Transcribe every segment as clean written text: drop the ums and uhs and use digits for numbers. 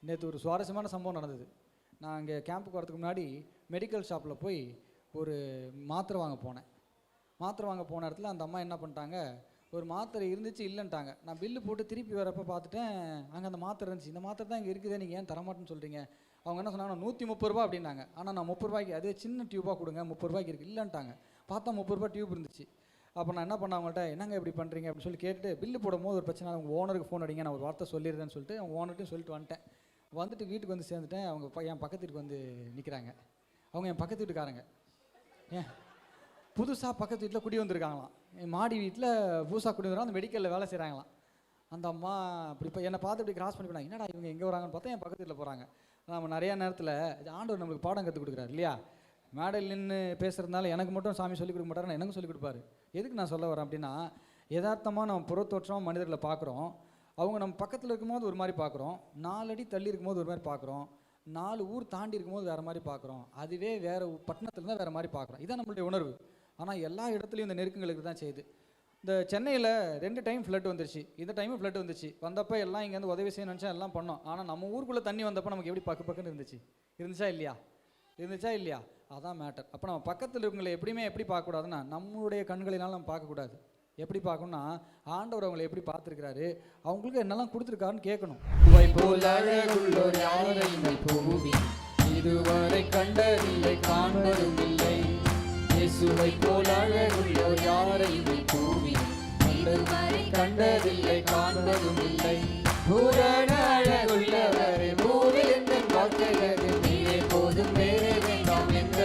நேற்று ஒரு சுவாரஸ்யமான சம்பவம் நடந்தது. நான் இங்கே கேம்புக்கு வரதுக்கு முன்னாடி மெடிக்கல் ஷாப்பில் போய் ஒரு மாத்திரை வாங்க போனேன். மாத்திரை வாங்க போன இடத்துல அந்த அம்மா என்ன பண்ணிட்டாங்க, ஒரு மாத்திரை இருந்துச்சு இல்லைன்ட்டாங்க. நான் பில்லு போட்டு திருப்பி வரப்போ பார்த்துட்டேன், அங்கே அந்த மாத்திரை இருந்துச்சு. இந்த மாத்திரை தான் இங்கே இருக்குதே, நீங்கள் ஏன் தரமாட்டேன்னு சொல்கிறீங்க? அவங்க என்ன சொன்னாங்க, 130 ரூபா அப்படின்னாங்க. ஆனால் நான் 30 ரூபாய்க்கு, அதே சின்ன டியூபாக கொடுங்க, 30 ரூபாய்க்கு இருக்குது இல்லைன்ட்டாங்க. பார்த்தா 30 ரூபா டியூப் இருந்துச்சு. அப்போ நான் என்ன பண்ணேன், அவங்கள்ட்ட என்னங்க இப்படி பண்ணுறீங்க அப்படின்னு சொல்லி கேட்டு, பில்லு போடும்போது ஒரு பிரச்சனை, அவங்க ஓனருக்கு ஃபோன் அடிங்க, நான் ஒரு வார்த்தை சொல்லிடுறேன்னு சொல்லிட்டு அவங்க ஓனர்ட்டையும் சொல்லிட்டு வந்துட்டேன். வந்துட்டு வீட்டுக்கு வந்து சேர்ந்துட்டேன். அவங்க என் பக்கத்து வீட்டுக்கு வந்து நிற்கிறாங்க. அவங்க என் பக்கத்து வீட்டுக்காரங்க. ஏன் புதுசாக பக்கத்து வீட்டில் குடி வந்திருக்காங்களாம். என் மாடி வீட்டில் புதுசாக குடி வந்துடும், அந்த மெடிக்கலில் வேலை செய்கிறாங்களாம். அந்த அம்மா இப்படி இப்போ என்னை பார்த்து இப்படி கிராஸ் பண்ணி போனாங்க. என்னடா இவங்க எங்கே வராங்கன்னு பார்த்தா என் பக்கத்து வீட்டில் போகிறாங்க. நம்ம நிறையா நேரத்தில் ஆண்டவர் நம்மளுக்கு பாடம் கற்றுக் கொடுக்குறாரு இல்லையா? மேடையில் நின்று பேசுகிறதுனால எனக்கு மட்டும் சாமி சொல்லிக் கொடுக்க மாட்டாரு, எனக்கும் சொல்லிக் கொடுப்பாரு. எதுக்கு நான் சொல்ல வரேன் அப்படின்னா, யதார்த்தமாக நம்ம புறத்தோற்றமாக மனிதர்களை பார்க்குறோம். அவங்க நம்ம பக்கத்தில் இருக்கும்போது ஒரு மாதிரி பார்க்குறோம், 4 அடி தள்ளி இருக்கும்போது ஒரு மாதிரி பார்க்குறோம், 4 ஊர் தாண்டி இருக்கும்போது வேறு மாதிரி பார்க்குறோம், அதுவே வேறு பட்டணத்தில் இருந்தால் வேறு மாதிரி பார்க்குறோம். இதுதான் நம்மளுடைய உணர்வு. ஆனால் எல்லா இடத்துலையும் இந்த நெருக்கங்களுக்கு தான் செய்யுது. இந்த சென்னையில் 2 டைம் ஃப்ளட் வந்துருச்சு. இந்த டைமும் ஃப்ளட் வந்துச்சு. வந்தப்போ எல்லாம் இங்கேருந்து உதவி செய்ய நினச்சா எல்லாம் பண்ணோம். ஆனால் நம்ம ஊருக்குள்ளே தண்ணி வந்தப்போ நமக்கு எப்படி பக்குன்னு இருந்துச்சா இல்லையா? அதான் மேட்டர். அப்போ நம்ம பக்கத்தில் இருக்கவங்களை எப்படியுமே எப்படி பார்க்கக்கூடாதுன்னா, நம்மளுடைய கண்களினால் நம்ம பார்க்கக்கூடாது. எப்படி பார்க்கணும்னா, ஆண்டவர் அவங்களை எப்படி பார்த்துருக்கிறாரு, அவங்களுக்கு என்னெல்லாம் கொடுத்துருக்காருன்னு கேட்கணும். இதுவரை கண்டதில்லை, காண்பதும் இல்லை. இயேசுவை போல் அழகுள்ளோர் யாரையுமே பூமி இதுவரை கண்டதில்லை, காண்பதும் இல்லை. பூரண அழகுள்ளவரே, பூவில் எந்த வாழ்க்கையது நீரே போதும், வேறே வேண்டாம் என்ற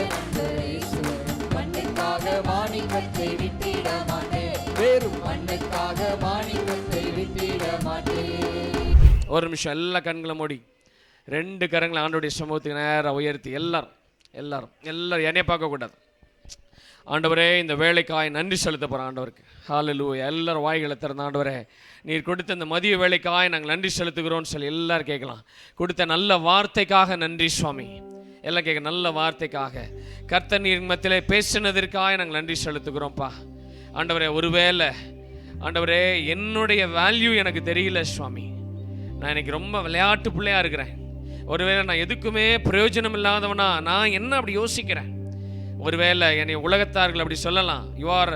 மண்ணுக்காக மாணிக்கத்தை விட்டிட மாட்டேன், வேறும் மண்ணுக்காக மாணிக்கத்தை விட்டிட மாட்டேன். ஒரு நிமிஷம் எல்லா கண்களை மூடி 2 கரங்களை ஆண்டவருடைய சமூகத்துக்கு நேராக உயர்த்தி எல்லாரும் என்னைய பார்க்கக்கூடாது. ஆண்டவரே, இந்த வேலைக்காய் நன்றி செலுத்த போகிறோம் ஆண்டவருக்கு. ஹல்லேலூயா. எல்லாரும் வாய்களை திறந்த, ஆண்டவரே நீர் கொடுத்த இந்த மதிய வேலைக்காய் நாங்கள் நன்றி செலுத்துகிறோம்னு சொல்லி எல்லாரும் கேட்கலாம். கொடுத்த நல்ல வார்த்தைக்காக நன்றி சுவாமி. எல்லாம் கேட்க, நல்ல வார்த்தைக்காக கர்த்தர் நீர் மத்தியிலே பேசினதற்காக நாங்கள் நன்றி செலுத்துகிறோம்ப்பா. ஆண்டவரே, ஒருவேளை ஆண்டவரே என்னுடைய வேல்யூ எனக்கு தெரியல சுவாமி, நான் இன்னைக்கு ரொம்ப விளையாட்டு பிள்ளையாக இருக்கிறேன். ஒருவேளை நான் எதுக்குமே பிரயோஜனம் இல்லாதவனா நான் என்ன அப்படி யோசிக்கிறேன். ஒருவேளை என்னை உலகத்தார்கள் அப்படி சொல்லலாம், யூ ஆர்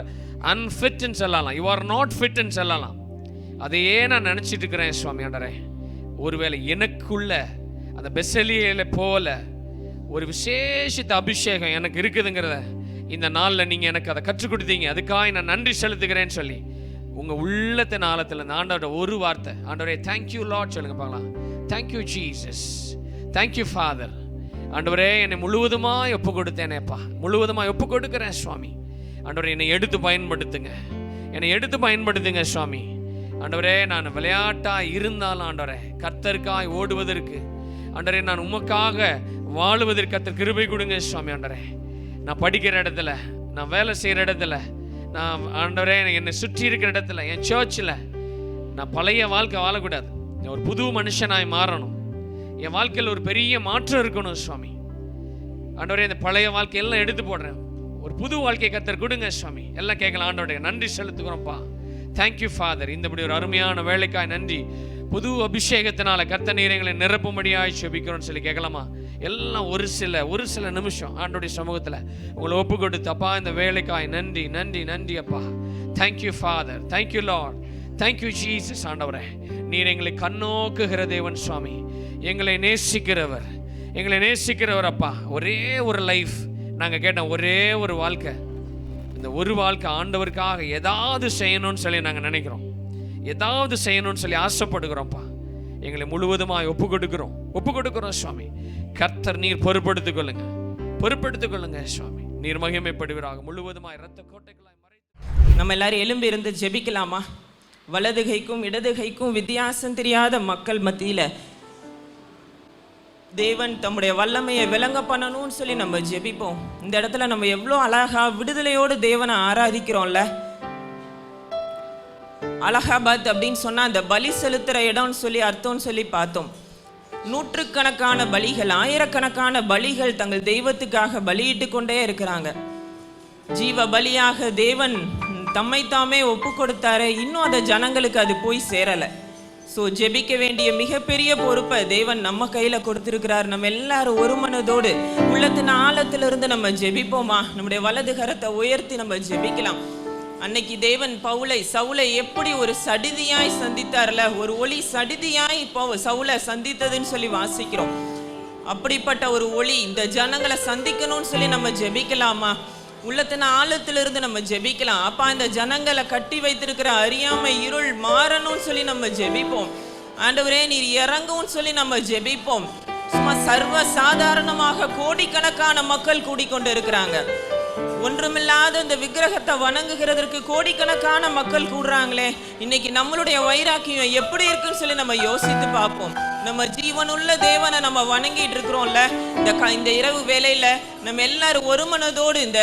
அன்ஃபிட்ன்னு சொல்லலாம், யூ ஆர் நாட் ஃபிட்ன்னு சொல்லலாம். அதையே நான் நினச்சிட்டு இருக்கிறேன் சுவாமி. ஆண்டவரே, ஒருவேளை எனக்குள்ள அந்த பெசலியலை போல ஒரு விசேஷித்த அபிஷேகம் எனக்கு இருக்குதுங்கிறத இந்த நாளில் நீங்கள் எனக்கு அதை கற்றுக் கொடுத்தீங்க, அதுக்காக நான் நன்றி செலுத்துகிறேன்னு சொல்லி உங்கள் உள்ளத்தின் ஆழத்தில் இந்த ஆண்டவரோட ஒரு வார்த்தை, ஆண்டவரே தேங்க்யூ லார்ட் சொல்லுங்க பார்க்கலாம். Thank you Jesus, thank you father. ஆண்டவரே, என்னை முழுவதுமாக ஒப்பு கொடுத்தேனேப்பா, முழுவதுமாக ஒப்பு கொடுக்குறேன் சுவாமி. ஆண்டவரே, என்னை எடுத்து பயன்படுத்துங்க சுவாமி. ஆண்டவரே, நான் விளையாட்டாக இருந்தாலும் ஆண்டவரே கர்த்தருக்காய் ஓடுவதற்கு, ஆண்டவரே நான் உமக்காக வாழுவதற்கு கர்த்தர் கிருபை கொடுங்க சுவாமி. ஆண்டவரே, நான் படிக்கிற இடத்துல, நான் வேலை செய்கிற இடத்துல, நான் ஆண்டவரே என்னை சுற்றி இருக்கிற இடத்துல, என் சர்ச்சில் நான் பழைய வாழ்க்கை வாழக்கூடாது, ஒரு புது மனுஷனாய் மாறணும். என் வாழ்க்கையில் ஒரு பெரிய மாற்றம் இருக்கணும் சுவாமி. ஆண்டவரே, இந்த பழைய வாழ்க்கையெல்லாம் எடுத்து போடுறேன், ஒரு புது வாழ்க்கையை கர்த்தர் கொடுங்க சுவாமி. எல்லாம் கேட்கலாம். ஆண்டவரே நன்றி செலுத்துகிறோம்ப்பா. Thank you father. இந்தபடி ஒரு அருமையான வேலைக்காய் நன்றி. புது அபிஷேகத்தினால கர்த்தர் நீர் எங்களை நிரப்பும்படியாய் செபிக்கிறோம்னு சொல்லி கேட்கலாமா? எல்லாம் ஒரு சில நிமிஷம் ஆண்டவருடைய சமூகத்தில் உங்களை ஒப்பு கொடுத்து, அப்பா இந்த வேலைக்காய் நன்றி அப்பா. Thank you father, thank you Lord, thank you Jesus. ஆண்டவரே, நீர் எங்களை கண்ணோக்குகிற தேவன் சுவாமி, எங்களை நேசிக்கிறவர் அப்பா. ஒரே ஒரு லைஃப் நாங்கள் கேட்டோம், ஒரே ஒரு வாழ்க்கை. இந்த ஒரு வாழ்க்கை ஆண்டவருக்காக ஏதாவது செய்யணும்னு சொல்லி நாங்கள் நினைக்கிறோம், ஏதாவது செய்யணும்னு சொல்லி ஆசைப்படுகிறோம்ப்பா. எங்களை முழுவதுமாய் ஒப்பு கொடுக்கிறோம் சுவாமி. கர்த்தர் நீர் பொறுப்படுத்திக் கொள்ளுங்க சுவாமி. நீர் மகிமைப்படுவீராக. முழுவதுமாய் இரத்த கோட்டைகளாய் மறைத்து நம்ம எல்லாரும் எழும்பி இருந்து ஜெபிக்கலாமா? வலதுகைக்கும் இடதுகைக்கும் வித்தியாசம் தெரியாத மக்கள் மத்தியில் தேவன் தம்முடைய வல்லமையை விளங்க பண்ணணும்னு சொல்லி நம்ம ஜெபிப்போம். இந்த இடத்துல நம்ம எவ்வளோ அழகா விடுதலையோடு தேவனை ஆராதிக்கிறோம்ல. அலகாபாத் அப்படின்னு சொன்னால் அந்த பலி செலுத்துகிற இடம்னு சொல்லி அர்த்தம்னு சொல்லி பார்த்தோம். நூற்றுக்கணக்கான பலிகள், ஆயிரக்கணக்கான பலிகள் தங்கள் தெய்வத்துக்காக பலியிட்டு கொண்டே இருக்கிறாங்க. ஜீவ பலியாக தேவன் தம்மை தாமே ஒப்பு கொடுத்தாரு. இன்னும் அந்த ஜனங்களுக்கு அது போய் சேரலை. ஸோ ஜெபிக்க வேண்டிய மிகப்பெரிய பொறுப்பை தேவன் நம்ம கையில கொடுத்திருக்கிறார். நம்ம எல்லாரும் ஒரு மனதோடு உள்ளத்தின் ஆழத்திலிருந்து நம்ம ஜெபிப்போமா? நம்முடைய வலது கரத்தை உயர்த்தி நம்ம ஜெபிக்கலாம். அன்னைக்கு தேவன் சவுலை எப்படி ஒரு சடிதியாய் சந்தித்தார்ல, ஒரு ஒளி சடிதியாய் சவுலை சந்தித்ததுன்னு சொல்லி வாசிக்கிறோம். அப்படிப்பட்ட ஒரு ஒளி இந்த ஜனங்களை சந்திக்கணும்னு சொல்லி நம்ம ஜெபிக்கலாமா? உள்ளத்தின் ஆழத்திலிருந்து நம்ம ஜெபிக்கலாம். அப்பா, இந்த ஜனங்களை கட்டி வைத்திருக்கிற அறியாமை இருள் மாறணும்னு சொல்லி நம்ம ஜெபிப்போம். ஆண்டவரே, நீர் இறங்கும்னு சொல்லி நம்ம ஜெபிப்போம். சும்மா சர்வ சாதாரணமாக கோடிக்கணக்கான மக்கள் கூடிக்கொண்டு இருக்கிறாங்க. ஒன்றுமில்லாத இந்த விக்கிரகத்தை வணங்குகிறதற்கு கோடிக்கணக்கான மக்கள் கூடுறாங்களே. இன்னைக்கு நம்மளுடைய வைராக்கியம் எப்படி இருக்குன்னு சொல்லி நம்ம யோசித்து பார்ப்போம். நம்ம ஜீவனுள்ள தேவனை நம்ம வணங்கிட்டு இருக்கிறோம்ல. இந்த இரவு வேளையில நம்ம எல்லாரும் ஒரு மனதோடு இந்த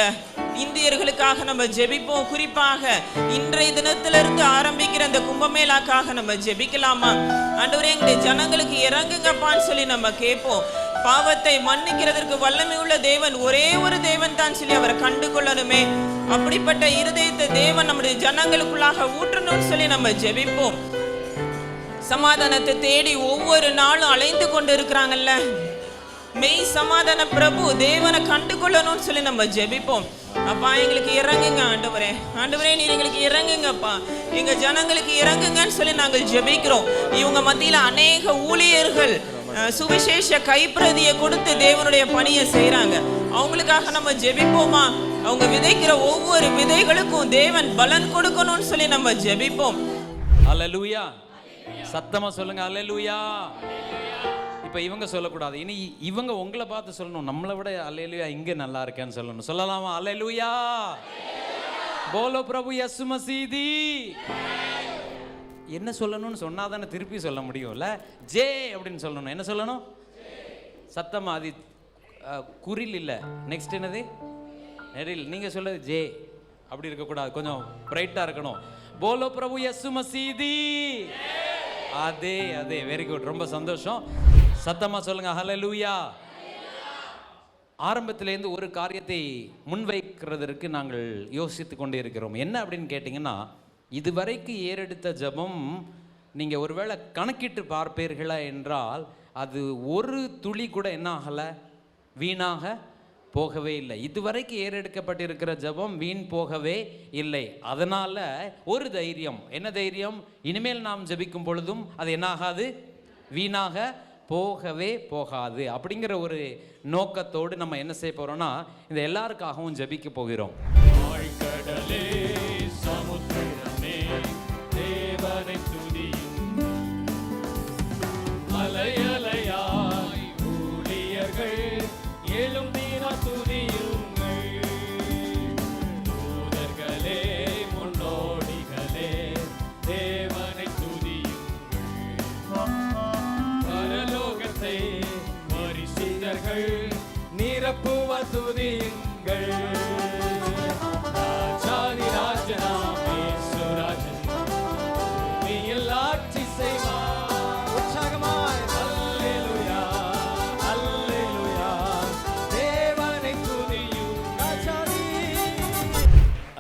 இந்தியர்களுக்காக நம்ம ஜெபிப்போம். குறிப்பாக இன்றைய தினத்திலிருந்து ஆரம்பிக்கிற இந்த கும்பமேளாக்காக நம்ம ஜெபிக்கலாமா? ஆண்டவரே, இந்த ஜனங்களுக்கு இறங்குங்கப்பான்னு சொல்லி நம்ம கேட்போம். பாவத்தை மன்னிக்கிறதற்கு வல்லமை உள்ள தேவன் ஒரே ஒரு தேவன் தான் சொல்லி அவரை கண்டு கொள்ளணுமே. அப்படிப்பட்ட இருதயத்தை தேவன் நம்முடைய ஜனங்களுக்குள்ளாக ஊற்றணும்னு சொல்லி நம்ம ஜெபிப்போம். சமாதானத்தை தேடி ஒவ்வொரு நாளும் அலைந்து கொண்டு இருக்கிறாங்கல்ல, மெய் சமாதான பிரபு தேவனை கண்டு கொள்ளணும்னு சொல்லி நம்ம ஜெபிப்போம். அப்பா, எங்களுக்கு இறங்குங்க ஆண்டவரே. ஆண்டவரே, நீர் எங்களுக்கு இறங்குங்கப்பா, எங்க ஜனங்களுக்கு இறங்குங்கன்னு சொல்லி நாங்கள் ஜெபிக்கிறோம். இவங்க மத்தியில அநேக ஊழியர்கள் சுவிசேஷ கைப்பிரதியை கொடுத்து தேவனுடைய பணியை செய்யறாங்க. அவங்களுக்காக நம்ம ஜெபிப்போமா? அவங்க விதைக்கிற ஒவ்வொரு விதைகளுக்கும் தேவன் பலன் கொடுக்கணும்னு சொல்லி நம்ம ஜெபிப்போம். அல்லேலூயா, சத்தமா சொல்லுங்க அல்லேலூயா. இப்ப இவங்க சொல்லக்கூடாது, இனி இவங்க உங்களை பார்த்து சொல்லணும், நம்மளை விட அல்லேலூயா இங்க நல்லா இருக்கேன்னு சொல்லணும். சொல்லலாமா? அல்லேலூயா, போலோ பிரபு யேசு மசீதி. என்ன சொல்லணும்னு சொன்னாதானே திருப்பி சொல்ல முடியும்ல. ஜே அப்படின்னு சொல்லணும். என்ன சொல்லணும்? சத்தமா. அது குறில் இல்லை. நெக்ஸ்ட் என்னது? நெரில். நீங்க சொல்றது ஜே அப்படி இருக்கக்கூடாது, கொஞ்சம் பிரைட்டா இருக்கணும். போலோ பிரபு யேசு மசீதி. அதே அதே, வெரி குட், ரொம்ப சந்தோஷம். சத்தமா சொல்லுங்க ஹல்லேலூயா. ஆரம்பத்திலேருந்து ஒரு காரியத்தை முன்வைக்கிறதற்கு நாங்கள் யோசித்து கொண்டே இருக்கிறோம். என்ன அப்படின்னு கேட்டிங்கன்னா, இதுவரைக்கு ஏறெடுத்த ஜெபம் நீங்கள் ஒருவேளை கணக்கிட்டு பார்ப்பீர்களா என்றால் அது ஒரு துளி கூட என்ன ஆகலை, வீணாக போகவே இல்லை. இதுவரைக்கு ஏறெடுக்கப்பட்டிருக்கிற ஜெபம் வீண் போகவே இல்லை. அதனால ஒரு தைரியம். என்ன தைரியம்? இனிமேல் நாம் ஜெபிக்கும் பொழுதும் அது என்ன ஆகாது, வீணாக போகவே போகாது. அப்படிங்கிற ஒரு நோக்கத்தோடு நம்ம என்ன செய்ய போறோம்னா, இந்த எல்லாருக்காகவும் ஜெபிக்க போகிறோம்.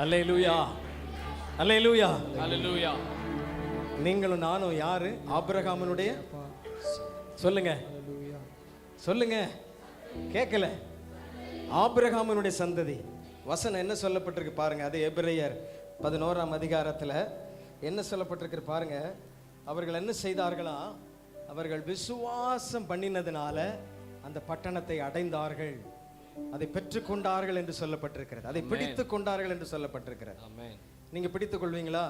அல்லேலூயா, அல்லேலூயா, அல்லேலூயா. நீங்களும் நானும் யாரு? ஆபிரகாமினுடைய, சொல்லுங்க சொல்லுங்க, கேட்கல, ஆபிரகாமினுடைய சந்ததி. வசனம் என்ன சொல்லப்பட்டிருக்கு பாருங்க. அது எபிரேயர் 11ஆம் அதிகாரத்தில் என்ன சொல்லப்பட்டிருக்கு பாருங்க. அவர்கள் என்ன செய்தார்களா? அவர்கள் விசுவாசம் பண்ணினதுனால அந்த பட்டணத்தை அடைந்தார்கள், அதை பெற்றுக்கொண்டார்கள் என்று சொல்லப்பட்டிருக்கிறது. அதை பிடித்து கொண்டார்கள் என்று சொல்லப்பட்டிருக்கிறது. நீங்க பிடித்துக் கொள்வீங்களா?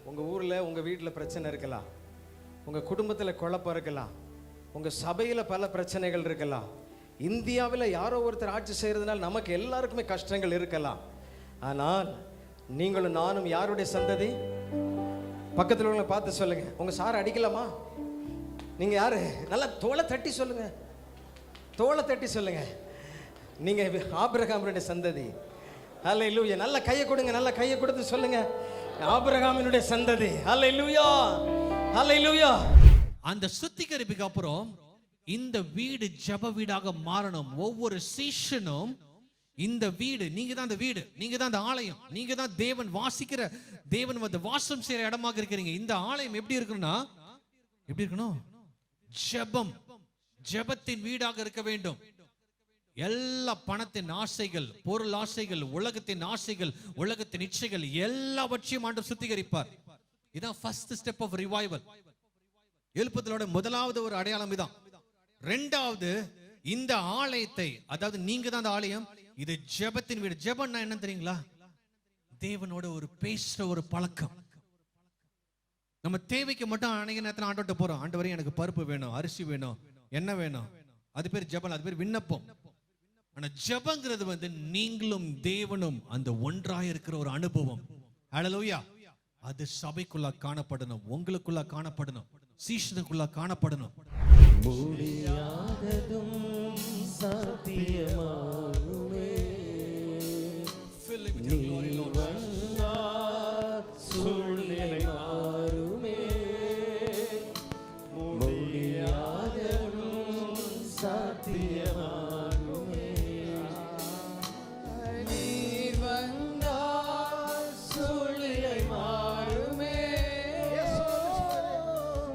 உங்க ஊர்ல உங்க வீட்டில் பிரச்சனை இருக்கலாம், உங்க குடும்பத்தில் குழப்பம் இருக்கலாம், உங்க சபையில பல பிரச்சனைகள் இருக்கலாம், இந்தியாவில் யாரோ ஒருத்தர் ஆட்சி செய்யறதுனால நமக்கு எல்லாருக்குமே கஷ்டங்கள் இருக்கலாம். ஆனால் நீங்களும் நானும் யாருடைய சந்ததி? பக்கத்தில் உள்ள பார்த்து சொல்லுங்க. உங்க சாரை அடிக்கலாமா? நீங்க யாரு? நல்லா தோளை தட்டி சொல்லுங்க, தோளை தட்டி சொல்லுங்க. நீங்க ஆபிரகாமினுடைய சந்ததி. அல்லேலூயா. நல்ல கையை கொடுங்க, நல்ல கையை கொடுத்து சொல்லுங்க, ஆபிரகாமினுடைய சந்ததி. அல்லேலூயா, அல்லேலூயா. அந்த சுத்திகரிப்புக்கு அப்புறம் இந்த வீடு ஜெப வீடாக மாறணும். ஒவ்வொரு சீஷனும் இந்த வீடு, நீங்க தான் அந்த வீடு, நீங்க தான் அந்த ஆலயம், நீங்க தான் தேவன் வாசிக்கிற, தேவன் வந்து வாசம் செய்யற இடமாக இருக்கிறீங்க. இந்த ஆலயம் எப்படி இருக்குன்னா எப்படி இருக்கணும்? ஜெபம், ஜெபத்தின் வீடாக இருக்க வேண்டும். எல்லா பணத்தின் ஆசைகள், பொருள் ஆசைகள், உலகத்தின் ஆசைகள், உலகத்தின் இச்சைகள் எல்லாவற்றையும் ஆண்டவர் சுத்திகரிப்பார். இதான் ஃபர்ஸ்ட் ஸ்டெப் ஆஃப் ரிவைவல். எழுப்புதலோட முதலாவது ஒரு அடையாளம் இதான். ரெண்டாவது, இந்த ஆலயத்தை, அதாவது நீங்க தான் அந்த ஆலயம், இது ஜெபத்தின் வீடு. ஜெபம்னா என்ன தெரியுங்களா? தேவனோட ஒரு பேசுற ஒரு பழக்கம். நம்ம தேவைக்கு மட்டும் அநேக நேரத்தில் ஆண்டவர்கிட்ட போறோம். ஆண்டவரே எனக்கு பருப்பு வேணும், அரிசி வேணும், என்ன வேணும், அது பேர் ஜெபம், அது பேர் விண்ணப்பம். ஆனா ஜெபங்கிறது வந்து நீங்களும் தேவனும் அந்த ஒன்றாக இருக்கிற ஒரு அனுபவம். ஹல்லேலூயா. அது சபைக்குள்ள காணப்படணும், உங்களுக்குள்ள காணப்படணும், சீஷனுக்குள்ள காணப்படணும். முடியாததும் சாத்தியமாகுமே, நீ வந்தால் சூழ்நிலை மாறுமே. முடியாததும் சாத்தியமாகுமே, நீ வந்தால் சூழ்நிலை மாறுமே.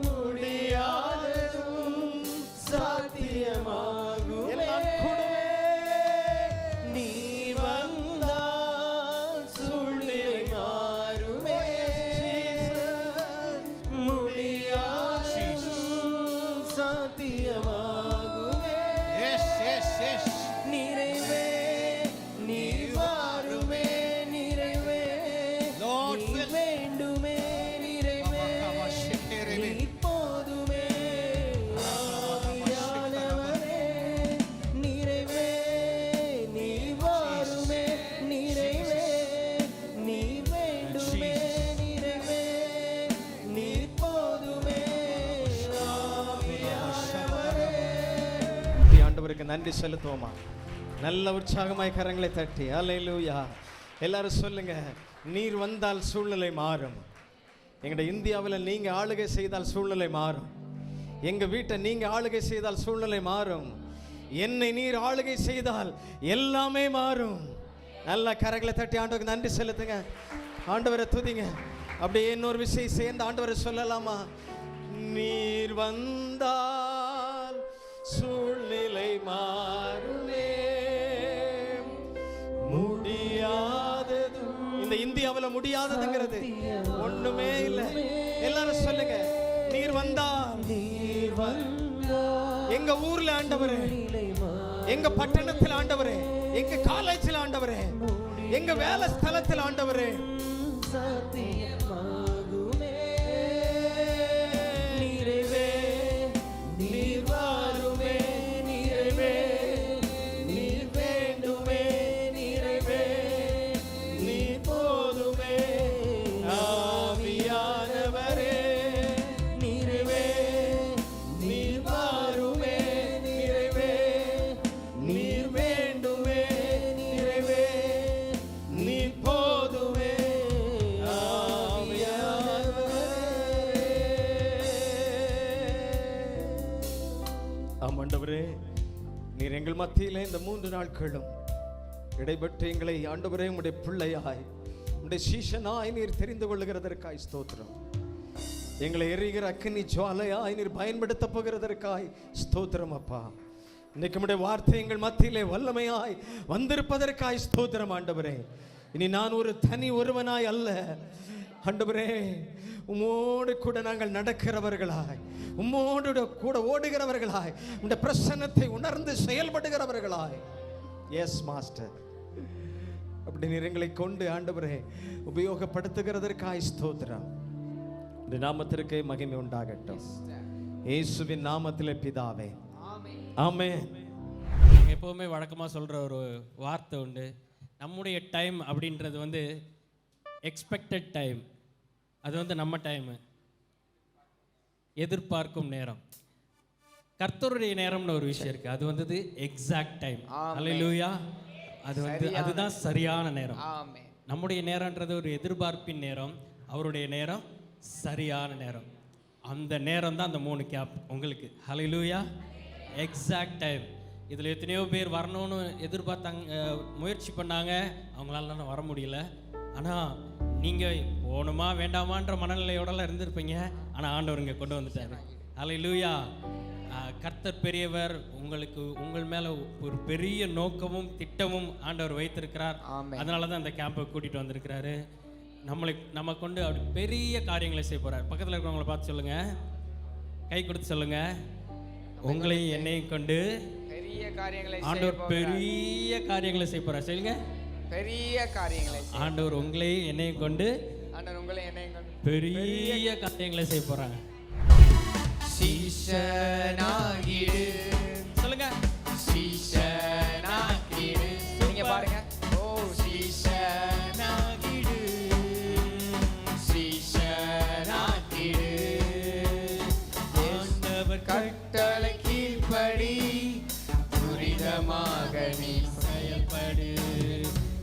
முடியாததும் சாத்தியமாகுமே, நீ வந்தால் சூழ்நிலை மாறுமே. முடியாததும் சாத்தியமாகுமே. நிறைவே நீ வாருமே, நிறைவே Lord, நீ வேண்டுமே, நிறைவே நீ போதுமே. ஆவியானவரே, நிறைவே நீ வாருமே, நிறைவே நீ வேண்டுமே, நிறைவே நீ போதுமே. ஆவியானவரே. ஆண்டவருக்கு நன்றி செலுத்துவோமா? நல்ல உற்சாகமாய் கரங்களை தட்டி அல்லேலூயா எல்லாரும் சொல்லுங்க. நீர் வந்தால் சூழ்நிலை மாறும். எங்கட இந்தியாவில் நீங்க ஆளுகை செய்தால் சூழ்நிலை மாறும். எங்க வீட்டை நீங்க ஆளுகை செய்தால் சூழ்நிலை மாறும். என்னை நீர் ஆளுகை செய்தால் எல்லாமே மாறும். நல்ல கரங்களை தட்டி ஆண்டவருக்கு நன்றி செலுத்துங்க. ஆண்டவரை துதிங்க. அப்படியே இன்னொரு விஷயம் சேர்ந்து ஆண்டவரை சொல்லலாமா? நீர் வந்தால் சூழ்நிலை மாறுமே, முடியாதது. இந்த இந்தியாவில் முடியாததுங்கிறது ஒண்ணுமே இல்லை. எல்லாரும் சொல்லுங்க. நீர் வந்தால், நீர் வந்தால் எங்க ஊர்ல ஆண்டவரே, எங்க பட்டணத்தில் ஆண்டவரே, எங்க காலேஜில் ஆண்டவரே, எங்க வேலை ஸ்தலத்தில் ஆண்டவரே, சாத்தியமாகுமே. நிறைவே நீர் வாருமே, நிறைவே நீர் வேண்டுமே, நிறைவே நீ போதுமே. ஆவியானவரே, நிறைவே நீர் வாருமே, நிறைவே நீர் வேண்டுமே, நிறைவே நீ போதுமே. ஆண்டவரே, நீர் எங்கள் மத்தியிலே இந்த 3 நாட்களும் இடைப்பட்டு எங்களை ஆண்டவரே உம்முடைய பிள்ளையாய், உம்முடைய சீஷனாய் நீர் தெரிந்து கொள்ளுகிறதற்காய் ஸ்தோத்திரம். எங்களை எரிகிற அக்கினி ஜுவாலையாய் நீர் பயன்படுத்த போகிறதற்காய் ஸ்தோத்திரம் அப்பா. இன்னைக்கு உம்முடைய வார்த்தை எங்கள் மத்தியிலே வல்லமையாய் வந்திருப்பதற்காய் ஸ்தோத்திரம் ஆண்டவரே. இனி நான் ஒரு தனி ஒருவனாய் அல்ல ஆண்டவரே, உம்மோடு கூட நாங்கள் நடக்கிறவர்களாய், உம்மோடு கூட ஓடுகிறவர்களாய், உம்முடைய பிரசன்னத்தை உணர்ந்து செயல்படுகிறவர்களாய். எஸ் மாஸ்டர், அப்படி நீர் எங்களை கொண்டு ஆண்டவரே உபயோகப்படுத்துகிறதற்காய் ஸ்தோத்திரம். இந்த நாமத்திற்கு மகிமை உண்டாகட்டும். இயேசுவின் நாமத்திலே பிதாவே, ஆமென். எப்போவுமே வழக்கமாக சொல்கிற ஒரு வார்த்தை உண்டு. நம்முடைய டைம் அப்படின்றது வந்து எக்ஸ்பெக்டட் டைம், அது வந்து நம்ம டைமு, எதிர்பார்க்கும் நேரம். கர்த்தருடைய நேரம்னு ஒரு விஷயம் இருக்குது, அது வந்து எக்ஸாக்ட் டைம். அல்லேலூயா. அது வந்து அதுதான் சரியான நேரம். நம்முடைய நேரம்ன்றது ஒரு எதிர்பார்ப்பின் நேரம், அவருடைய நேரம் சரியான நேரம். அந்த நேரம் தான் அந்த 3 கேப் உங்களுக்கு. அல்லேலூயா. Exact time. இதில் எத்தனையோ பேர் வரணும்னு எதிர்பார்த்தாங்க, முயற்சி பண்ணாங்க, அவங்களால வர முடியல. ஆனால் நீங்கள் போகணுமா வேண்டாமான்ற மனநிலையோடலாம் இருந்திருப்பீங்க. ஆனால் ஆண்டவர் இங்கே கொண்டு வந்துட்டாரு. அல்லேலூயா. கர்த்தர் பெரியவர். உங்களுக்கு உங்கள் மேல ஒரு பெரிய நோக்கமும் திட்டமும் ஆண்டவர் வைத்திருக்கிறார். அதனால தான் அந்த கேம்பை கூட்டிட்டு வந்திருக்கிறாரு. நம்ம கொண்டு அப்படி பெரிய காரியங்களை செய்ய போறார். பக்கத்தில் இருக்கிறவங்களை பார்த்து சொல்லுங்க, கை கொடுத்து சொல்லுங்க, உங்களையும் என்னையும் கொண்டு பெரிய காரியங்களை ஆண்டவர் பெரிய காரியங்களை செய்ய போறார். சொல்லுங்க, பெரிய காரியங்களை. ஆண்டவர் உங்களையும் என்னையும் கொண்டு ஆண்டவர் உங்களையும் என்னையும் கொண்டு பெரிய காரியங்களை செய்ய போறாங்க. சீஷனாகிடு, சொல்லுங்க, சீஷனாகிடு. நீங்க பாருங்க. ஓ சீஷனாகிடு, சீஷனாகிடு. ஆண்டவர் கட்டளை கீழ்ப்படி துரிதமாக நீ செயல்படு.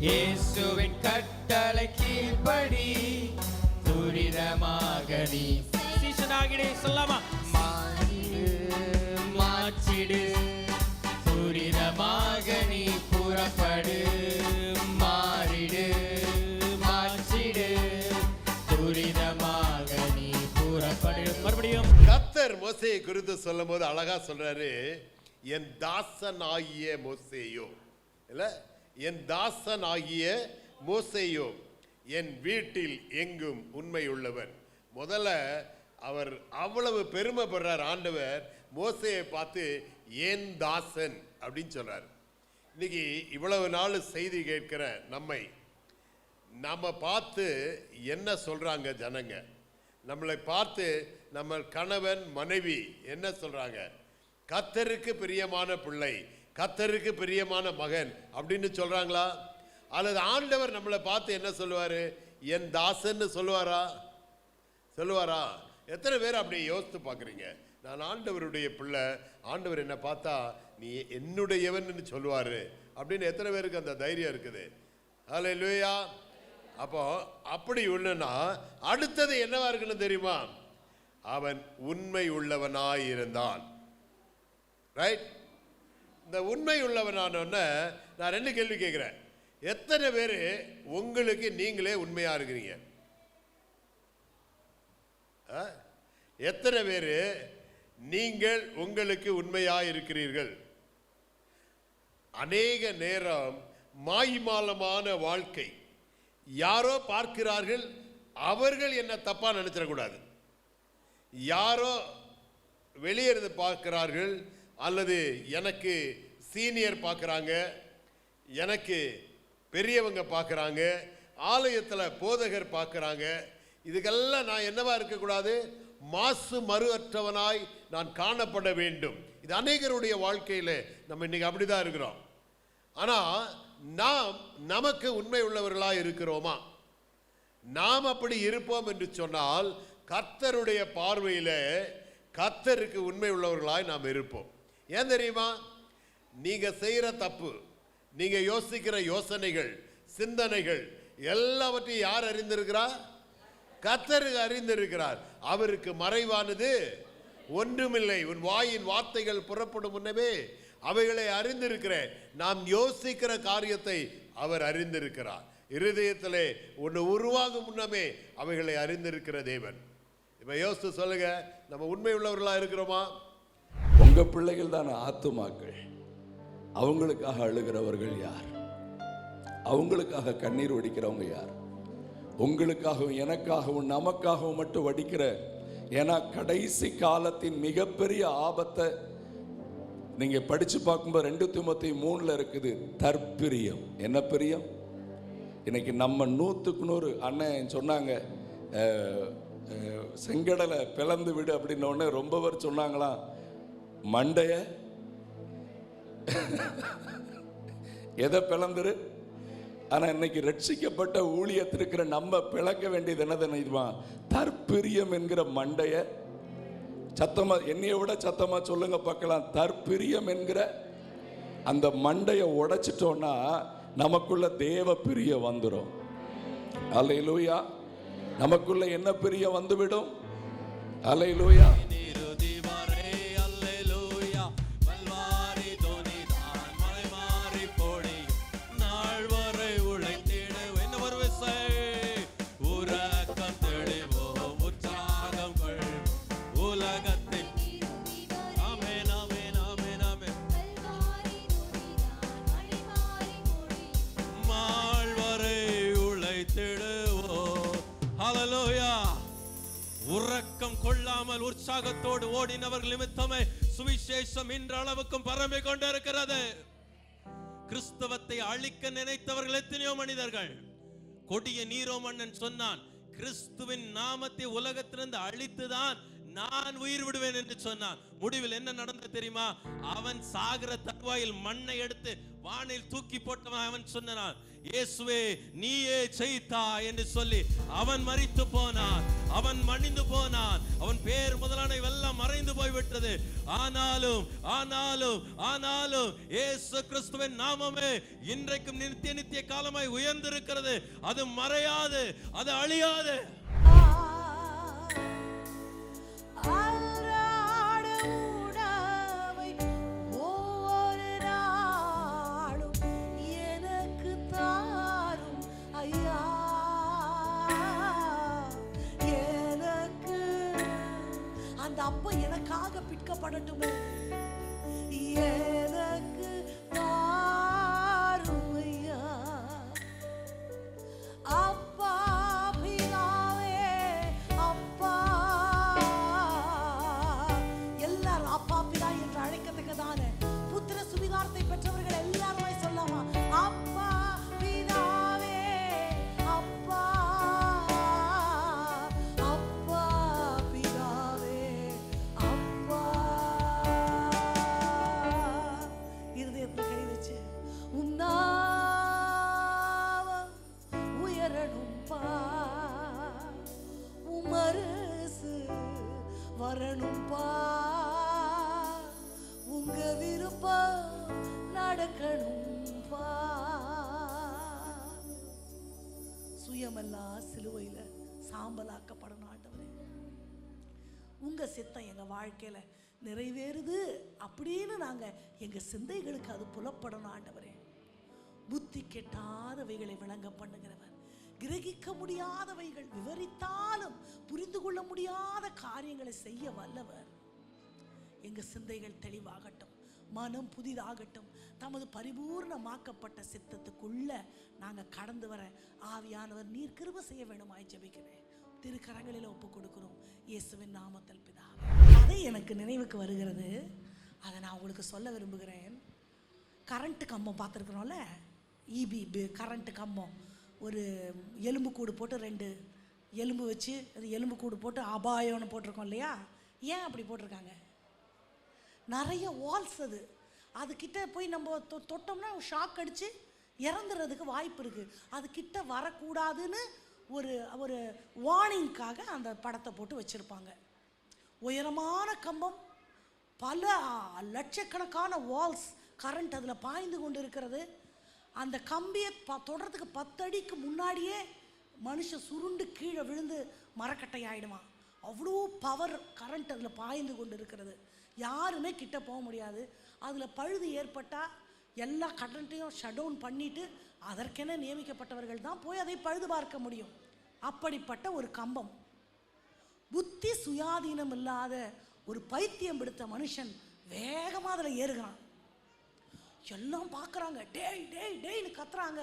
இயேசுவின் கட்டளை கீழ்ப்படி துரிதமாக நீ சீஷனாகிடு. சொல்லாமா, மாற்றிடு, துரிதமாக நீ புறப்படு. மாறிடு, மாற்றிடு, துரிதமாக நீ புறப்படு. மறுபடியும் கர்த்தர் மோசேயை குறித்து சொல்லும் போது அழகா சொல்றாரு, என் தாசன் ஆகிய மோசேயோ, இல்ல என் தாசன் ஆகிய மோசேயோ என் வீட்டில் எங்கும் உண்மை உள்ளவன். முதல்ல அவர் அவ்வளவு பெருமைப்படுறார். ஆண்டவர் மோசேயை பார்த்து என் தாசன் அப்படின்னு சொல்றாரு. இன்னைக்கு இவ்வளவு நாள் செய்தி கேட்கிற நம்ம பார்த்து என்ன சொல்றாங்க ஜனங்க? நம்மளை பார்த்து நம்ம கணவன் மனைவி என்ன சொல்றாங்க? கர்த்தருக்கு பிரியமான பிள்ளை, கர்த்தருக்கு பிரியமான மகன் அப்படின்னு சொல்றாங்களா? அல்லது ஆண்டவர் நம்மளை பார்த்து என்ன சொல்லுவாரு? என் தாசன்னு சொல்லுவாரா? எத்தனை பேர் அப்படி யோசித்து பார்க்குறீங்க? நான் ஆண்டவருடைய பிள்ளை, ஆண்டவர் என்னை பார்த்தா நீ என்னுடையவன் சொல்லுவாரு அப்படின்னு எத்தனை பேருக்கு அந்த தைரியம் இருக்குது? ஹல்லேலூயா. அப்போ அப்படி உள்ளனா அடுத்தது என்னவா இருக்குன்னு தெரியுமா? அவன் உண்மை உள்ளவனாய் இருந்தான். ரைட்? இந்த உண்மை உள்ளவனானோன்னு நான் ரெண்டு கேள்வி கேட்குறேன். எத்தனை பேர் உங்களுக்கு நீங்களே உண்மையா இருக்கிறீங்க? எத்தனை பேர் நீங்கள் உங்களுக்கு உண்மையா இருக்கிறீர்கள்? அநேக நேரம் மாய்மாலமான வாழ்க்கை. யாரோ பார்க்கிறார்கள், அவர்கள் என்ன தப்பா நினைச்சிடக்கூடாது. யாரோ வெளியே இருந்து பார்க்கிறார்கள், அல்லது எனக்கு சீனியர் பார்க்குறாங்க, எனக்கு பெரியவங்க பார்க்குறாங்க, ஆலயத்தில் போதகர் பார்க்குறாங்க. இதுக்கெல்லாம் நான் என்னவா இருக்கக்கூடாது? மாசு மறுஅற்றவனாய் நான் காணப்பட வேண்டும். இது அநேகருடைய வாழ்க்கையில் நம்ம இன்னைக்கு அப்படிதான் இருக்கிறோம். ஆனால் நாம் நமக்கு உண்மை உள்ளவர்களாக இருக்கிறோமா? நாம் அப்படி இருப்போம் என்று சொன்னால் கர்த்தருடைய பார்வையில் கர்த்தருக்கு உண்மை உள்ளவர்களாய் நாம் இருப்போம். ஏன் தெரியுமா? நீங்க செய்கிற தப்பு, நீங்க யோசிக்கிற யோசனைகள், சிந்தனைகள் எல்லாவற்றையும் யார் அறிந்திருக்கிறார்? கர்த்தர் அறிந்திருக்கிறார். அவருக்கு மறைவானது ஒன்றுமில்லை. உன் வாயின் வார்த்தைகள் புறப்படும் முன்னமே அவைகளை அறிந்திருக்கிறேன். நாம் யோசிக்கிற காரியத்தை அவர் அறிந்திருக்கிறார். இருதயத்திலே ஒன்று உருவாகும் முன்னமே அவைகளை அறிந்திருக்கிற தேவன். இப்ப யோசித்து சொல்லுங்க, நம்ம உண்மை உள்ளவர்களா இருக்கிறோமா? உங்க பிள்ளைகள் தானே ஆத்துமாக்கள். அவங்களுக்காக அழுகிறவர்கள் யார்? அவங்களுக்காக கண்ணீர் வடிக்கிறவங்க யார்? உங்களுக்காகவும் எனக்காகவும் நமக்காகவும் மட்டும் வடிக்கிற. ஏன்னா கடைசி காலத்தின் மிகப்பெரிய ஆபத்தை நீங்க படிச்சு பார்க்கும்போது 2 தீமோத்தேயு 3 இருக்குது. தற்பிரியம். என்ன பிரியம்? இன்னைக்கு நம்ம 100க்கு 100 அண்ணன் சொன்னாங்க, செங்கடலை பிளந்து விடு அப்படின்ன உடனே ரொம்ப பேர் சொன்னாங்களாம், மண்டைய எதை பிளந்துரு? ஆனா இன்னைக்கு ரட்சிக்கப்பட்ட ஊழியத்திற்கிற நம்ம பிளக்க வேண்டியது என்னதுன்னு இதுவான்? தற்பிரியம் என்கிற மண்டைய. சத்தமா, என்னைய விட சத்தமா சொல்லுங்க பார்க்கலாம். தற்பிரியம் என்கிற அந்த மண்டையை உடைச்சிட்டோம்னா நமக்குள்ள தேவ பிரியம் வந்துடும். அல்லேலூயா. நமக்குள்ள என்ன பிரியம் வந்துவிடும்? அல்லேலூயா. ஓடிடுவோம். ஹல்லேலூயா. உறக்கம் கொள்ளாமல் உற்சாகத்தோடு ஓடினவர்கள் நிமித்தமே சுவிசேஷம் இன்ற அளவுக்கும் பரம்பிக் கொண்டிருக்கிறது. கிறிஸ்தவத்தை அழிக்க நினைத்தவர்கள் எத்தனையோ மனிதர்கள். கொடிய நீரோ மன்னன் சொன்னான், கிறிஸ்துவின் நாமத்தை உலகத்திலிருந்து அழித்துதான் நான் உயிர் விடுவேன் என்று சொன்னான். முடிவில் என்ன நடந்தது தெரியுமா? அவன் சாகிற தருவாயில் மண்ணை எடுத்து வானில் தூக்கி போட்டவன் அவன் சொன்னான், இயேசுவே நீயே ஜெயித்தா என்று சொல்லி அவன் மரித்து போனான், அவன் மடிந்து போனான், அவன் பேர் முதலான எல்லாம் மறைந்து போய்விட்டது. ஆனாலும் ஆனாலும் ஆனாலும் இயேசு கிறிஸ்துவின் நாமமே இன்றைக்கும் நித்திய காலமாய் உயர்ந்திருக்கிறது. அது மறையாது, அது அழியாது. அப்ப எனக்காக பிற்கப்படட்டுமே, எனக்கு தாரும் ஐயா. அப்பா பிதாவே, அப்பா, எல்லாரும் அப்பா பிதா என்று அழைக்கத்தக்கதான புத்திர சுவிகாரத்தை பெற்றவர்கள் எல்லாருமே சொல்லாமா? அப்பா பிதாவே, அப்பா, அப்பா பிதாவே, அப்பா. இருதயத்தில் கை வச்சு உன்னாவம் உயரணும்பா, உமரசு வரணும்பா, உங்க விருப்பம் நடக்கணும்பா. சுயமெல்லாம் சிலுவையில சாம்பலாக்கப்படணும் ஆண்டவரே. உங்க சித்தம் எங்க வாழ்க்கையில நிறைவேறுது அப்படின்னு நாங்க எங்க சிந்தைகளுக்கு அது புலப்படணும் ஆண்டவரே. புத்தி கெட்டாதவைகளை விளங்க பண்ணுகிறவர், கிரகிக்க முடியாதவைகள் விவரித்தாலும் புரிந்து கொள்ள முடியாத காரியங்களை செய்ய வல்லவர். எங்க சிந்தைகள் தெளிவாகட்டும், மனம் புதிதாகட்டும். தமது பரிபூர்ணமாக்கப்பட்ட சித்தத்துக்குள்ள நாங்க கடந்து வர ஆவியானவர் நீர் கிருபை செய்ய வேண்டுமாய் ஜெபிக்கிறேன். திருக்கரங்களில் ஒப்பு கொடுக்கிறோம் இயேசுவின் நாமத்தில் பிதாவே. அதை எனக்கு நினைவுக்கு வருகிறது, அதை நான் உங்களுக்கு சொல்ல விரும்புகிறேன். கரண்ட்டு கம்பம் பார்த்துருக்குறோம்ல, இபி கரண்ட்டு கம்பம், ஒரு எலும்பு கூடு போட்டு 2 எலும்பு வச்சு அது எலும்பு கூடு போட்டு அபாயம்னு போட்டிருக்கோம் இல்லையா? ஏன் அப்படி போட்டிருக்காங்க? நிறைய வால்ஸ் அது கிட்ட போய் நம்ம தொட்டோம்னா ஷாக் அடித்து இறந்துறதுக்கு வாய்ப்பு இருக்குது. அது கிட்ட வரக்கூடாதுன்னு ஒரு ஒரு வார்னிங்காக அந்த படத்தை போட்டு வச்சுருப்பாங்க. உயரமான கம்பம், பல லட்சக்கணக்கான வால்ஸ், கரண்ட் அதில் பாய்ந்து கொண்டு இருக்கிறது. அந்த கம்பியை தொடறதுக்கு 10 அடிக்கு முன்னாடியே மனுஷன் சுருண்டு கீழே விழுந்து மரக்கட்டை ஆகிடுமா. அவ்வளோ பவர் கரண்ட் அதில் பாய்ந்து கொண்டு இருக்கிறது. யாருமே கிட்ட போக முடியாது. அதில் பழுது ஏற்பட்டால் எல்லா கரண்ட்டையும் ஷட் டவுன் பண்ணிவிட்டு அதற்கென நியமிக்கப்பட்டவர்கள் தான் போய் அதை பழுது பார்க்க முடியும். அப்படிப்பட்ட ஒரு கம்பம், புத்தி சுயாதீனம் இல்லாத ஒரு பைத்தியம் பிடித்த மனுஷன் வேகமாக அதில் ஏறுகிறான். எல்லாம் பார்க்குறாங்க, டேய் டேய் டேய்னு கத்துறாங்க.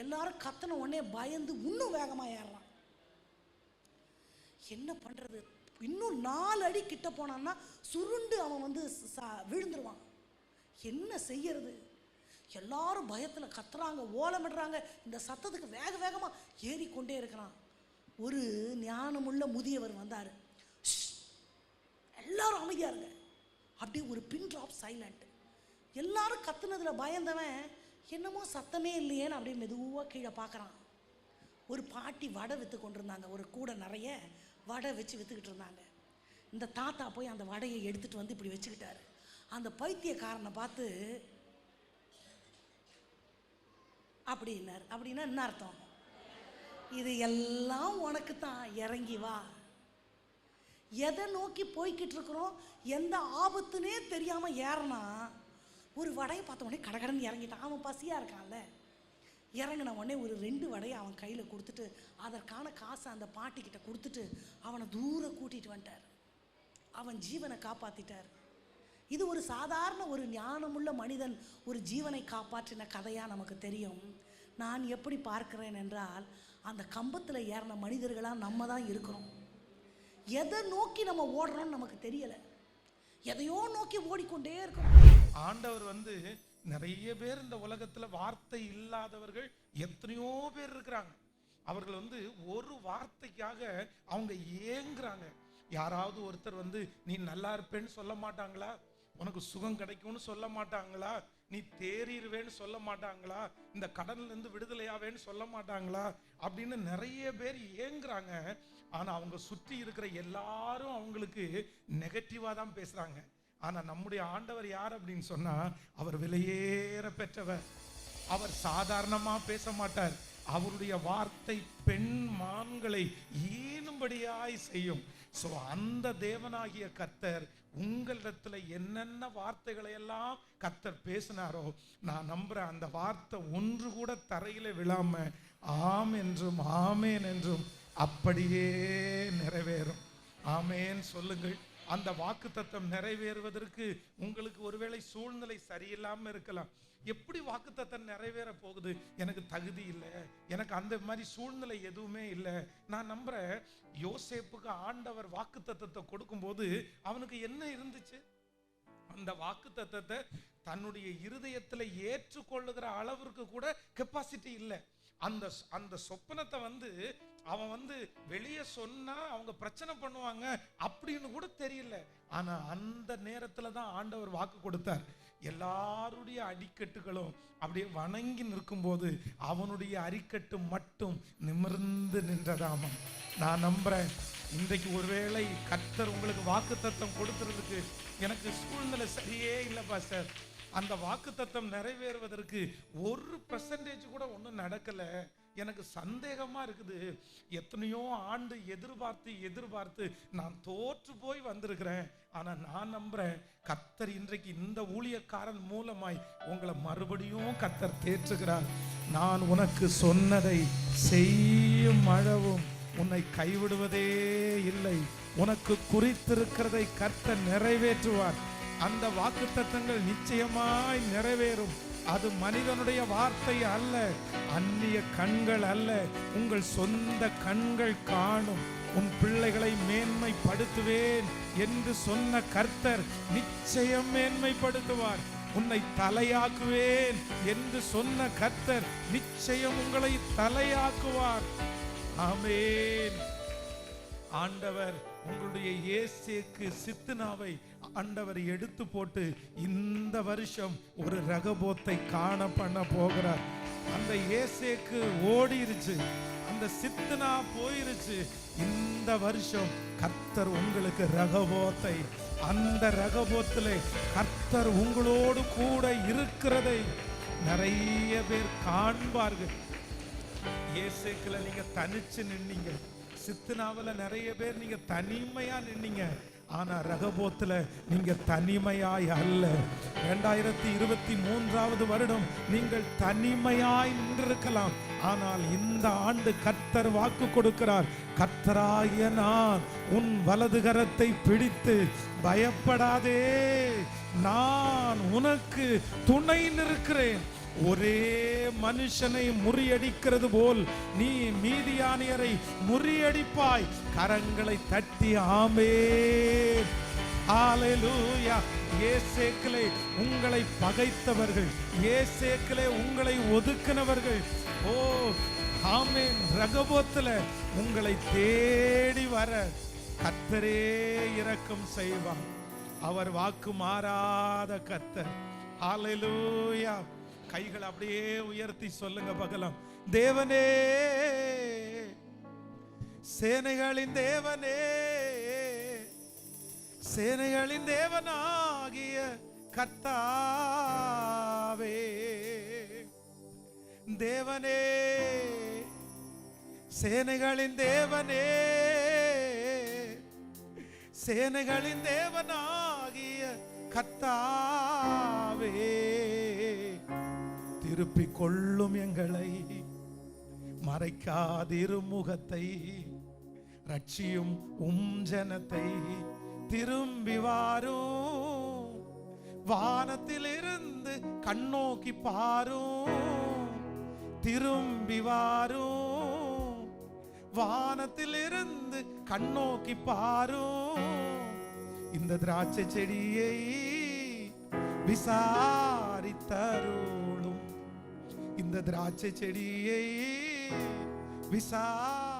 எல்லாரும் கத்தின உடனே பயந்து இன்னும் வேகமாக ஏறுறான். என்ன பண்ணுறது? இன்னும் 4 அடி கிட்ட போனான்னா சுருண்டு அவன் வந்து விழுந்துருவான். என்ன செய்யறது? எல்லாரும் பயத்தில் கத்துறாங்க, ஓலமிடுறாங்க. இந்த சத்தத்துக்கு வேக வேகமாக ஏறிக்கொண்டே இருக்கிறான். ஒரு ஞானமுள்ள முதியவர் வந்தார். எல்லாரும் அமைதியாக இருங்க. அப்படியே ஒரு பின் ட்ராப் சைலண்ட். எல்லாரும் கத்துனதில் பயந்தவன் என்னமோ சத்தமே இல்லையேன்னு அப்படியே மெதுவாக கீழே பார்க்குறான். ஒரு பாட்டி வடை விற்று கொண்டிருந்தாங்க. ஒரு கூடை நிறைய வடை வச்சு விற்றுக்கிட்டு இருந்தாங்க. இந்த தாத்தா போய் அந்த வடையை எடுத்துகிட்டு வந்து இப்படி வச்சுக்கிட்டாரு. அந்த பைத்தியக்காரனை பார்த்து அப்படின்னாரு. அப்படின்னா என்ன அர்த்தம்? இது எல்லாம் உனக்கு தான், இறங்கி வா. எதை நோக்கி போய்கிட்டு இருக்கிறோம், எந்த ஆபத்துனே தெரியாமல் ஏறனா ஒரு வடையை பார்த்த உடனே கடகடன்னு இறங்கிட்டான். அவன் பசியாக இருக்கான்ல. இறங்கின உடனே ஒரு 2 வடையை அவன் கையில் கொடுத்துட்டு அதற்கான காசை அந்த பாட்டிக்கிட்ட கொடுத்துட்டு அவனை தூரம் கூட்டிகிட்டு வந்துட்டார். அவன் ஜீவனை காப்பாற்றிட்டார். இது ஒரு சாதாரண ஒரு ஞானமுள்ள மனிதன் ஒரு ஜீவனை காப்பாற்றின கதையாக நமக்கு தெரியும். நான் எப்படி பார்க்கிறேன் என்றால், அந்த கம்பத்தில் ஏறின மனிதர்களாக நம்ம தான் இருக்கிறோம். எதை நோக்கி நம்ம ஓடுறோம்னு நமக்கு தெரியலை, எதையோ நோக்கி ஓடிக்கொண்டே இருக்கிறோம். ஆண்டவர் நிறைய பேர் இந்த உலகத்துல வார்த்தை இல்லாதவர்கள் எத்தனையோ பேர் இருக்கிறாங்க. அவர்கள் ஒரு வார்த்தைக்காக அவங்க ஏங்குறாங்க. யாராவது ஒருத்தர் நீ நல்லா இருப்பேன்னு சொல்ல மாட்டாங்களா, உனக்கு சுகம் கிடைக்கும்னு சொல்ல மாட்டாங்களா, நீ தேறிடுவேன்னு சொல்ல மாட்டாங்களா, இந்த கடன்ல இருந்து விடுதலையாவேன்னு சொல்ல மாட்டாங்களா அப்படின்னு நிறைய பேர் ஏங்குறாங்க. ஆனா அவங்க சுற்றி இருக்கிற எல்லாரும் அவங்களுக்கு நெகட்டிவா தான் பேசுறாங்க. ஆனா நம்முடைய ஆண்டவர் யார் அப்படின்னு சொன்னா, அவர் விலையேற பெற்றவர். அவர் சாதாரணமா பேச மாட்டார். அவருடைய வார்த்தை பெண் மான்களை ஈனும்படியாய் செய்யும். சோ அந்த தேவனாகிய கர்த்தர் உங்களிடத்துல என்னென்ன வார்த்தைகளை எல்லாம் கர்த்தர் பேசினாரோ, நான் நம்புறேன் அந்த வார்த்தை ஒன்று கூட தரையில விழாம ஆம் என்றும் ஆமேன் என்றும் அப்படியே நிறைவேறும். ஆமேன் சொல்லுங்கள். அந்த வாக்குத்தத்தம் நிறைவேறுவதற்கு உங்களுக்கு ஒருவேளை சூழ்நிலை சரியில்லாம இருக்கலாம். எப்படி வாக்குத்தத்தம் நிறைவேற போகுது, எனக்கு தகுதி இல்லை, எனக்கு அந்த மாதிரி சூழ்நிலை எதுவுமே இல்லை. நான் நம்புறேன், யோசேப்புக்கு ஆண்டவர் வாக்குத்தத்தத்தை கொடுக்கும்போது அவனுக்கு என்ன இருந்துச்சு? அந்த வாக்குத்தத்தத்தை தன்னுடைய இருதயத்துல ஏற்றுக்கொள்ளுகிற அளவிற்கு கூட கெப்பாசிட்டி இல்லை. அந்த சொப்பனத்தை அவன் வெளியே சொன்னா அவங்க பிரச்சனை பண்ணுவாங்க அப்படின்னு கூட தெரியல. ஆனா அந்த நேரத்துல தான் ஆண்டவர் வாக்கு கொடுத்தார். எல்லாருடைய அடிக்கட்டுகளும் அப்படியே வணங்கி நிற்கும் போது அவனுடைய அரிக்கட்டு மட்டும் நிமிர்ந்து நின்றதாமா. நான் நம்புறேன், இன்றைக்கு ஒருவேளை கர்த்தர் உங்களுக்கு வாக்குத்தத்தம் கொடுத்துறதுக்கு எனக்கு சூழ்நிலை சரியே இல்லை பாஸ்டர், அந்த வாக்குத்தத்தம் நிறைவேறுவதற்கு 1% கூட ஒன்றும் நடக்கல, எனக்கு சந்தேகமா இருக்குது, எத்தனையோ ஆண்டு எதிர்பார்த்து நான் தோற்று போய் வந்திருக்கிறேன். ஆனா நான் நம்புறேன், கர்த்தர் இன்றைக்கு இந்த ஊழியக்காரன் மூலமாய் உங்களை மறுபடியும் கர்த்தர் தேற்றுகிறார். நான் உனக்கு சொன்னதை செய்யும் அளவும் உன்னை கைவிடுவதே இல்லை. உனக்கு குறித்திருக்கிறதை கர்த்தர் நிறைவேற்றுவார். அந்த வாக்குத்தத்தங்கள் நிச்சயமாய் நிறைவேறும். அது மனிதனுடைய வார்த்தை அல்ல, அந்நிய கண்கள் அல்ல, உங்கள் சொந்த கண்கள் காணும். உன் பிள்ளைகளை மேன்மைப்படுத்துவேன் என்று சொன்ன கர்த்தர் நிச்சயம் மேன்மைப்படுத்துவார். உன்னை தலையாக்குவேன் என்று சொன்ன கர்த்தர் நிச்சயம் உங்களை தலையாக்குவார். ஆமென். ஆண்டவர் உங்களுடைய இயேசுக்கு சித்னாவை ஆண்டவர் எடுத்து போட்டு இந்த வருஷம் ஒரு ரகபோத்தை காண பண்ண போகிறார். அந்த இயேசுக்கு ஓடிருச்சு, அந்த சித்னா போயிருச்சு. இந்த வருஷம் கர்த்தர் உங்களுக்கு ரகபோத்தை, அந்த ரகபோத்திலே கர்த்தர் உங்களோடு கூட இருக்கிறதை நிறைய பேர் காண்பார்கள். இயேசுக்குள்ள நீங்க தனிச்சு நின்னீங்க, சித்னாவில் நிறைய பேர் நீங்க தனிமையா நின்னீங்க. ஆனா ரகபோத்துல நீங்க தனிமையாய் அல்ல. 2023 வருடம் நீங்கள் தனிமையாய் நின்றிருக்கலாம். ஆனால் இந்த ஆண்டு கர்த்தர் வாக்கு கொடுக்கிறார், கர்த்தராகிய நான் உன் வலது கரத்தை பிடித்து பயப்படாதே, நான் உனக்கு துணை நிற்கிறேன். ஒரே மனுஷனை முறியடிக்கிறது போல் நீ மீதியானியரை முறியடிப்பாய். கரங்களை தட்டி ஆமென். ஹல்லேலூயா. இயேசுக்களே உங்களை பகைத்தவர்கள், இயேசுக்களே உங்களை ஒதுக்கினவர்கள், ஓ ஆமென், ரகபோத்துல உங்களை தேடி வர கர்த்தரே இரக்கம் செய்வார். அவர் வாக்கு மாறாத கர்த்தர். ஹல்லேலூயா. கைகள் அப்படியே உயர்த்தி சொல்லுங்க பகலம். தேவனே, சேனைகளின் தேவனே, சேனைகளின் தேவனாகிய கர்த்தாவே, தேவனே, சேனைகளின் தேவனே, சேனைகளின் தேவனாகிய கர்த்தாவே, திருப்பிக் கொள்ளும் எங்களை, மறைக்காதிரு முகத்தை, ரட்சியும் ஜனத்தை, திரும்பி வாரும், வானத்திலிருந்து கண்ணோக்கி பாரும், திரும்பி வாரும், வானத்திலிருந்து கண்ணோக்கி பாரும், இந்த திராட்சை செடியை விசாரித்தருளும், இந்த திராட்சை செடியை விசாரி